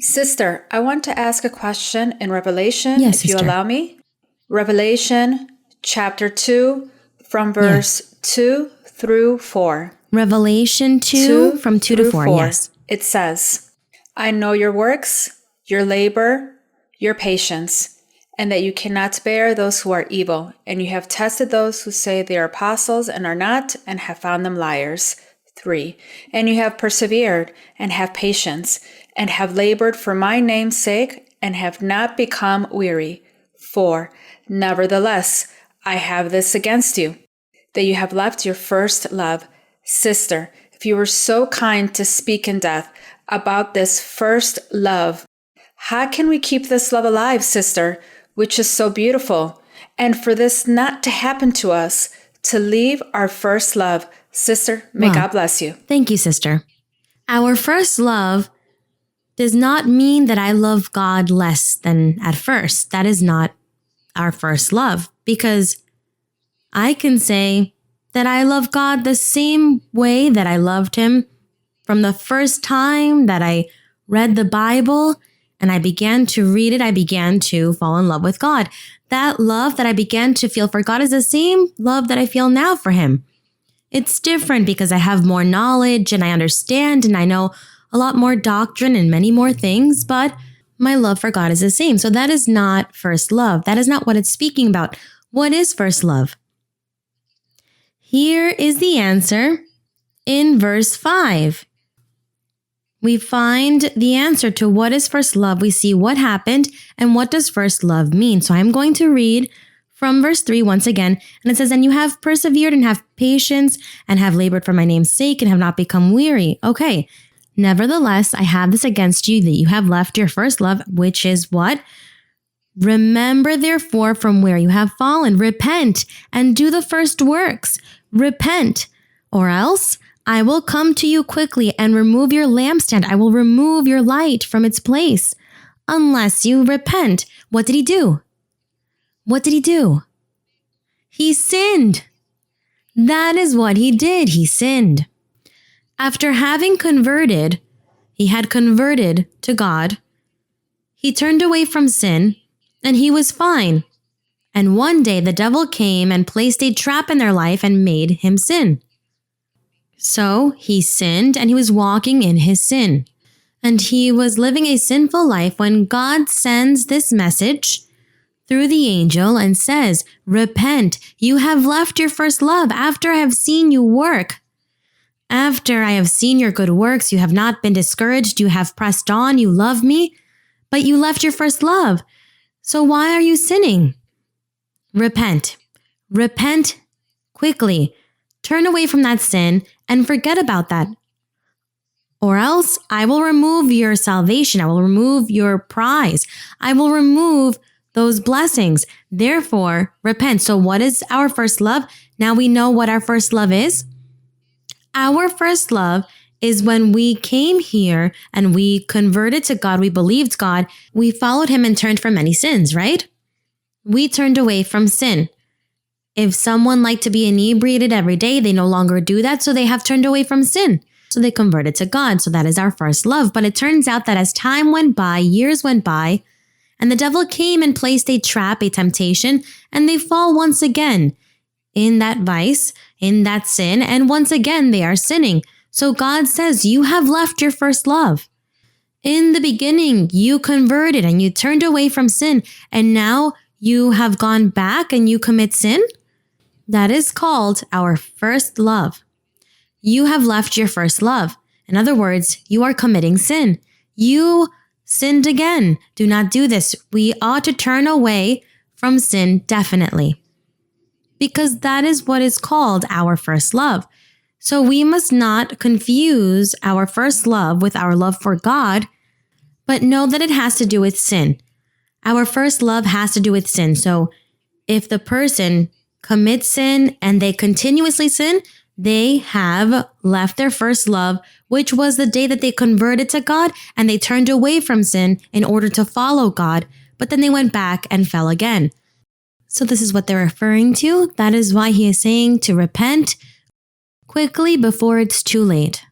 Sister, I want to ask a question in Revelation, Yes, if you sister. allow me. Revelation chapter 2 from verse 2 through 4. Revelation 2 from 2 to 4, yes. It says, I know your works, your labor, your patience, and that you cannot bear those who are evil, and you have tested those who say they are apostles and are not, and have found them liars. 3. And you have persevered, and have patience, and have labored for my name's sake, and have not become weary. 4. Nevertheless, I have this against you, that you have left your first love. Sister, if you were so kind to speak in death about this first love, how can we keep this love alive, sister, which is so beautiful? And for this not to happen to us, to leave our first love. Sister, may God bless you. Thank you, sister. Our first love does not mean that I love God less than at first. That is not our first love, because I can say that I love God the same way that I loved him from the first time that I read the Bible and I began to read it. I began to fall in love with God. That love that I began to feel for God is the same love that I feel now for him. It's different because I have more knowledge and I understand and I know a lot more doctrine and many more things, but my love for God is the same. So that is not first love. That is not what it's speaking about. What is first love? Here is the answer in verse 5. We find the answer to what is first love. We see what happened and what does first love mean. So I'm going to read from verse 3 once again, and it says, and you have persevered and have patience and have labored for my name's sake and have not become weary. Okay. Nevertheless, I have this against you, that you have left your first love, which is what? Remember, therefore, from where you have fallen. Repent and do the first works. Repent, or else I will come to you quickly and remove your lampstand. I will remove your light from its place, unless you repent. What did he do? What did he do? He sinned. That is what he did. He sinned. After having converted, he had converted to God. He turned away from sin and he was fine. And one day the devil came and placed a trap in their life and made him sin. So he sinned and he was walking in his sin. And he was living a sinful life when God sends this message through the angel and says, repent, you have left your first love after I have seen you work. After I have seen your good works, you have not been discouraged, you have pressed on, you love me, but you left your first love. So why are you sinning? Repent. Repent quickly. Turn away from that sin and forget about that. Or else I will remove your salvation. I will remove your prize. I will remove those blessings. Therefore, repent. So what is our first love? Now we know what our first love is. Our first love is when we came here and we converted to God, we believed God, we followed him and turned from many sins, right? We turned away from sin. If someone liked to be inebriated every day, they no longer do that, so they have turned away from sin. So they converted to God, so that is our first love. But it turns out that as time went by, years went by, and the devil came and placed a trap, a temptation, and they fall once again in that vice, in that sin, and once again they are sinning. So God says, you have left your first love. In the beginning, you converted and you turned away from sin, and now you have gone back and you commit sin? That is called our first love. You have left your first love. In other words, you are committing sin. You sinned again. Do not do this. We ought to turn away from sin definitely, because that is what is called our first love. So we must not confuse our first love with our love for God, but know that it has to do with sin. Our first love has to do with sin. So if the person commits sin and they continuously sin, they have left their first love, which was the day that they converted to God and they turned away from sin in order to follow God, but then they went back and fell again. So this is what they're referring to. That is why he is saying to repent quickly before it's too late.